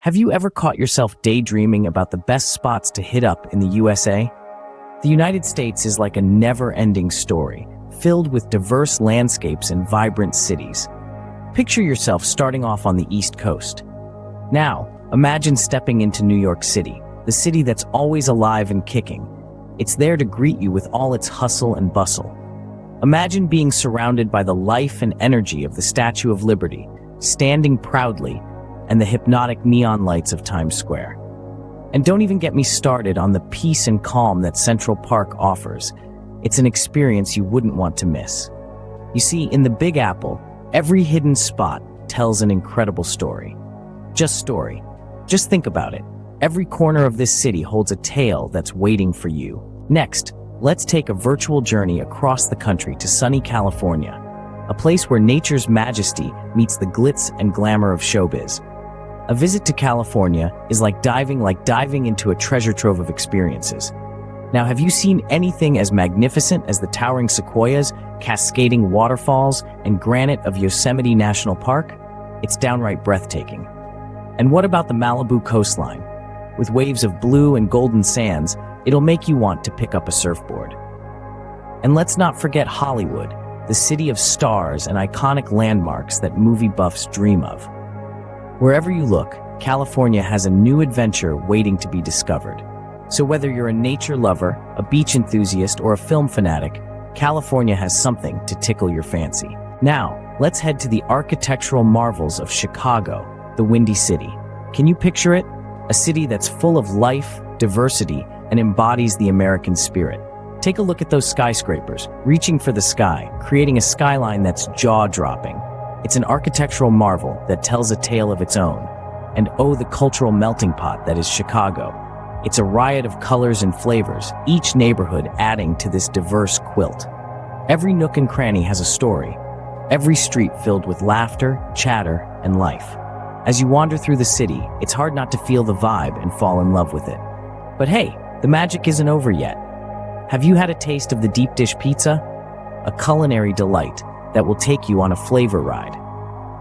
Have you ever caught yourself daydreaming about the best spots to hit up in the USA? The United States is like a never-ending story, filled with diverse landscapes and vibrant cities. Picture yourself starting off on the East Coast. Now, imagine stepping into New York City, the city that's always alive and kicking. It's there to greet you with all its hustle and bustle. Imagine being surrounded by the life and energy of the Statue of Liberty, standing proudly, and the hypnotic neon lights of Times Square. And don't even get me started on the peace and calm that Central Park offers. It's an experience you wouldn't want to miss. You see, in the Big Apple, every hidden spot tells an incredible story. Just think about it. Every corner of this city holds a tale that's waiting for you. Next, let's take a virtual journey across the country to sunny California, a place where nature's majesty meets the glitz and glamour of showbiz. A visit to California is like diving into a treasure trove of experiences. Now, have you seen anything as magnificent as the towering sequoias, cascading waterfalls, and granite of Yosemite National Park? It's downright breathtaking. And what about the Malibu coastline? With waves of blue and golden sands, it'll make you want to pick up a surfboard. And let's not forget Hollywood, the city of stars and iconic landmarks that movie buffs dream of. Wherever you look, California has a new adventure waiting to be discovered. So whether you're a nature lover, a beach enthusiast, or a film fanatic, California has something to tickle your fancy. Now, let's head to the architectural marvels of Chicago, the Windy City. Can you picture it? A city that's full of life, diversity, and embodies the American spirit. Take a look at those skyscrapers, reaching for the sky, creating a skyline that's jaw-dropping. It's an architectural marvel that tells a tale of its own. And oh, the cultural melting pot that is Chicago. It's a riot of colors and flavors, each neighborhood adding to this diverse quilt. Every nook and cranny has a story, every street filled with laughter, chatter, and life. As you wander through the city, it's hard not to feel the vibe and fall in love with it. But hey, the magic isn't over yet. Have you had a taste of the deep dish pizza? A culinary delight that will take you on a flavor ride.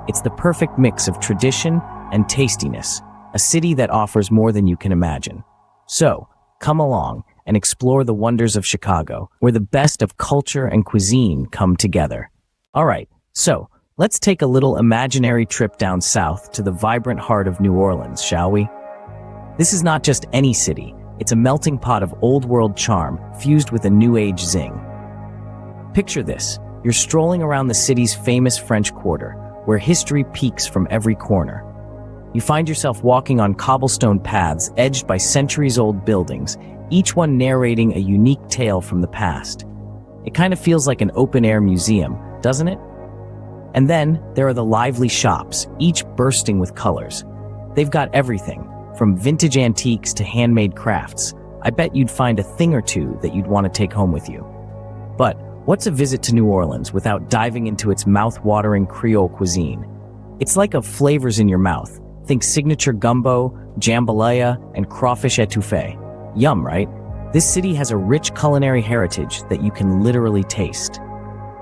It's the perfect mix of tradition and tastiness, a city that offers more than you can imagine. So, come along and explore the wonders of Chicago, where the best of culture and cuisine come together. All right, so let's take a little imaginary trip down south to the vibrant heart of New Orleans, shall we? This is not just any city, it's a melting pot of old-world charm fused with a new-age zing. Picture this. You're strolling around the city's famous French Quarter, where history peeks from every corner. You find yourself walking on cobblestone paths edged by centuries-old buildings, each one narrating a unique tale from the past. It kind of feels like an open-air museum, doesn't it? And then there are the lively shops, each bursting with colors. They've got everything, from vintage antiques to handmade crafts. I bet you'd find a thing or two that you'd want to take home with you. But what's a visit to New Orleans without diving into its mouth-watering Creole cuisine? It's like a flavors in your mouth. Think signature gumbo, jambalaya, and crawfish etouffee. Yum, right? This city has a rich culinary heritage that you can literally taste.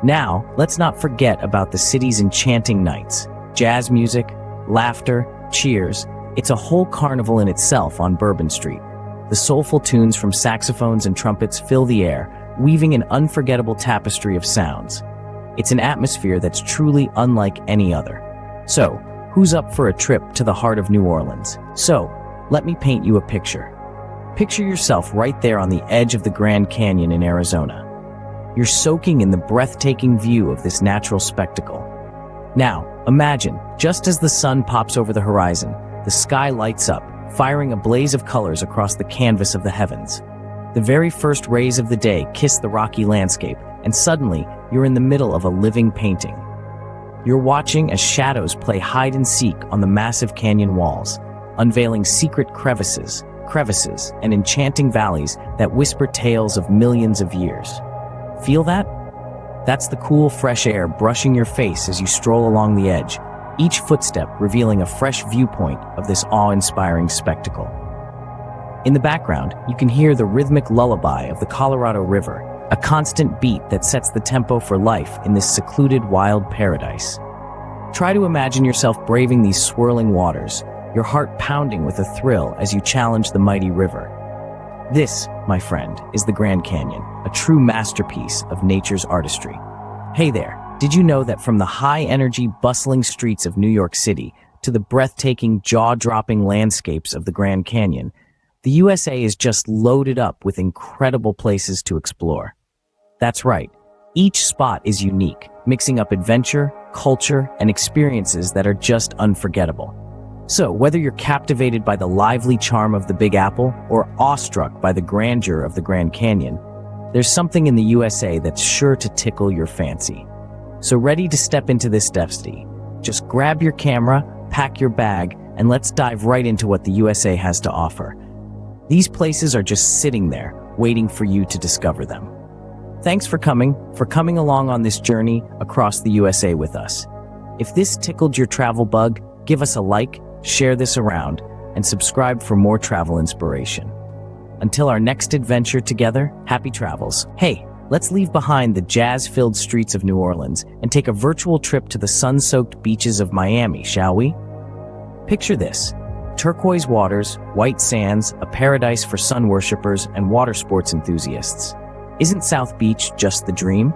Now, let's not forget about the city's enchanting nights. Jazz music, laughter, cheers. It's a whole carnival in itself on Bourbon Street. The soulful tunes from saxophones and trumpets fill the air, weaving an unforgettable tapestry of sounds. It's an atmosphere that's truly unlike any other. So, who's up for a trip to the heart of New Orleans? So, let me paint you a picture. Picture yourself right there on the edge of the Grand Canyon in Arizona. You're soaking in the breathtaking view of this natural spectacle. Now, imagine, just as the sun pops over the horizon, the sky lights up, firing a blaze of colors across the canvas of the heavens. The very first rays of the day kiss the rocky landscape, and suddenly, you're in the middle of a living painting. You're watching as shadows play hide-and-seek on the massive canyon walls, unveiling secret crevices, and enchanting valleys that whisper tales of millions of years. Feel that? That's the cool, fresh air brushing your face as you stroll along the edge, each footstep revealing a fresh viewpoint of this awe-inspiring spectacle. In the background, you can hear the rhythmic lullaby of the Colorado River, a constant beat that sets the tempo for life in this secluded wild paradise. Try to imagine yourself braving these swirling waters, your heart pounding with a thrill as you challenge the mighty river. This, my friend, is the Grand Canyon, a true masterpiece of nature's artistry. Hey there, did you know that from the high-energy, bustling streets of New York City to the breathtaking, jaw-dropping landscapes of the Grand Canyon, the USA is just loaded up with incredible places to explore? That's right, each spot is unique, mixing up adventure, culture, and experiences that are just unforgettable. So, whether you're captivated by the lively charm of the Big Apple or awestruck by the grandeur of the Grand Canyon, there's something in the USA that's sure to tickle your fancy. So ready to step into this destiny? Just grab your camera, pack your bag, and let's dive right into what the USA has to offer. These places are just sitting there, waiting for you to discover them. Thanks for coming along on this journey across the USA with us. If this tickled your travel bug, give us a like, share this around, and subscribe for more travel inspiration. Until our next adventure together, happy travels. Hey, let's leave behind the jazz-filled streets of New Orleans and take a virtual trip to the sun-soaked beaches of Miami, shall we? Picture this: turquoise waters, white sands, a paradise for sun worshippers and water sports enthusiasts. Isn't South Beach just the dream?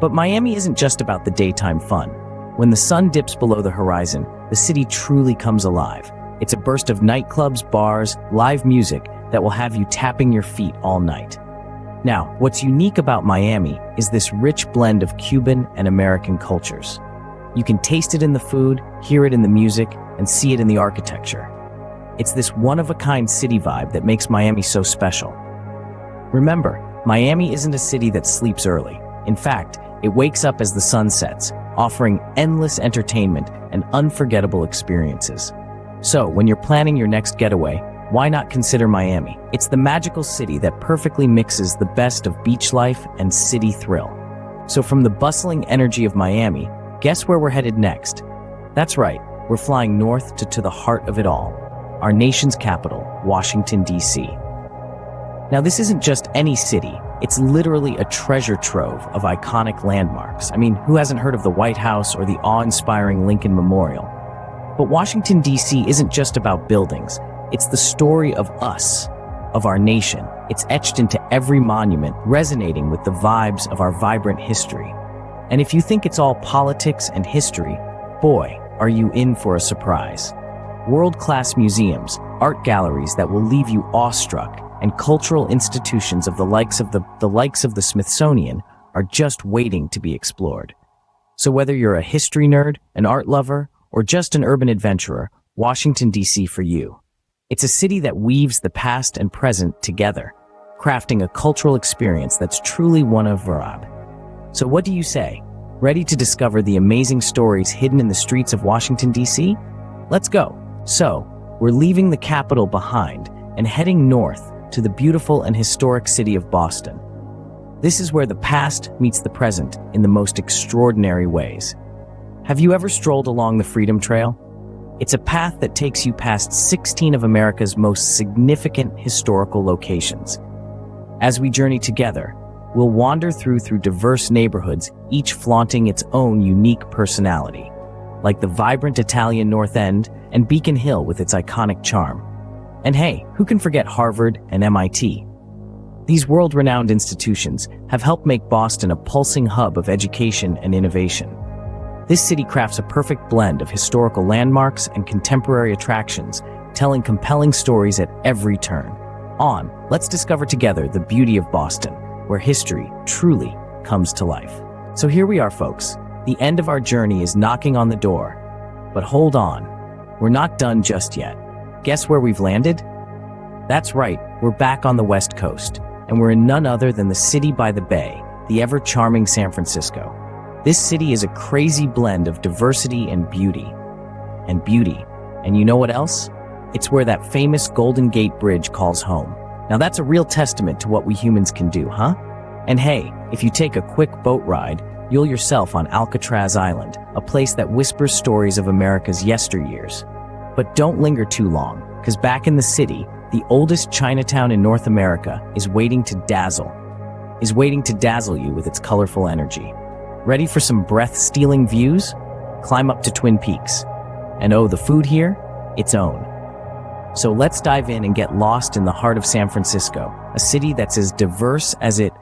But Miami isn't just about the daytime fun. When the sun dips below the horizon, the city truly comes alive. It's a burst of nightclubs, bars, live music that will have you tapping your feet all night. Now, what's unique about Miami is this rich blend of Cuban and American cultures. You can taste it in the food, hear it in the music, and see it in the architecture. It's this one-of-a-kind city vibe that makes Miami so special. Remember, Miami isn't a city that sleeps early. In fact, it wakes up as the sun sets, offering endless entertainment and unforgettable experiences. So, when you're planning your next getaway, why not consider Miami? It's the magical city that perfectly mixes the best of beach life and city thrill. So from the bustling energy of Miami, guess where we're headed next? That's right, we're flying north to the heart of it all, our nation's capital, Washington, D.C. Now, this isn't just any city. It's literally a treasure trove of iconic landmarks. I mean, who hasn't heard of the White House or the awe-inspiring Lincoln Memorial? But Washington, D.C. isn't just about buildings. It's the story of us, of our nation. It's etched into every monument, resonating with the vibes of our vibrant history. And if you think it's all politics and history, boy, are you in for a surprise. World-class museums, art galleries that will leave you awestruck, and cultural institutions of the likes of the Smithsonian are just waiting to be explored. So whether you're a history nerd, an art lover, or just an urban adventurer, Washington, D.C. for you. It's a city that weaves the past and present together, crafting a cultural experience that's truly one of a kind. So what do you say? Ready to discover the amazing stories hidden in the streets of Washington, D.C.? Let's go. So, we're leaving the capital behind and heading north to the beautiful and historic city of Boston. This is where the past meets the present in the most extraordinary ways. Have you ever strolled along the Freedom Trail? It's a path that takes you past 16 of America's most significant historical locations. As we journey together, we'll wander through diverse neighborhoods, each flaunting its own unique personality, like the vibrant Italian North End and Beacon Hill with its iconic charm. And hey, who can forget Harvard and MIT? These world-renowned institutions have helped make Boston a pulsing hub of education and innovation. This city crafts a perfect blend of historical landmarks and contemporary attractions, telling compelling stories at every turn. Let's discover together the beauty of Boston, where history truly comes to life. So here we are, folks. The end of our journey is knocking on the door. But hold on, we're not done just yet. Guess where we've landed? That's right, we're back on the West Coast, and we're in none other than the city by the bay, the ever-charming San Francisco. This city is a crazy blend of diversity and beauty. And you know what else? It's where that famous Golden Gate Bridge calls home. Now that's a real testament to what we humans can do, huh? And hey, if you take a quick boat ride, you'll yourself on Alcatraz Island, a place that whispers stories of America's yesteryears. But don't linger too long, because back in the city, the oldest Chinatown in North America is waiting to dazzle you with its colorful energy. Ready for some breath-stealing views? Climb up to Twin Peaks. And oh, the food here? its own. So let's dive in and get lost in the heart of San Francisco, a city that's as diverse as it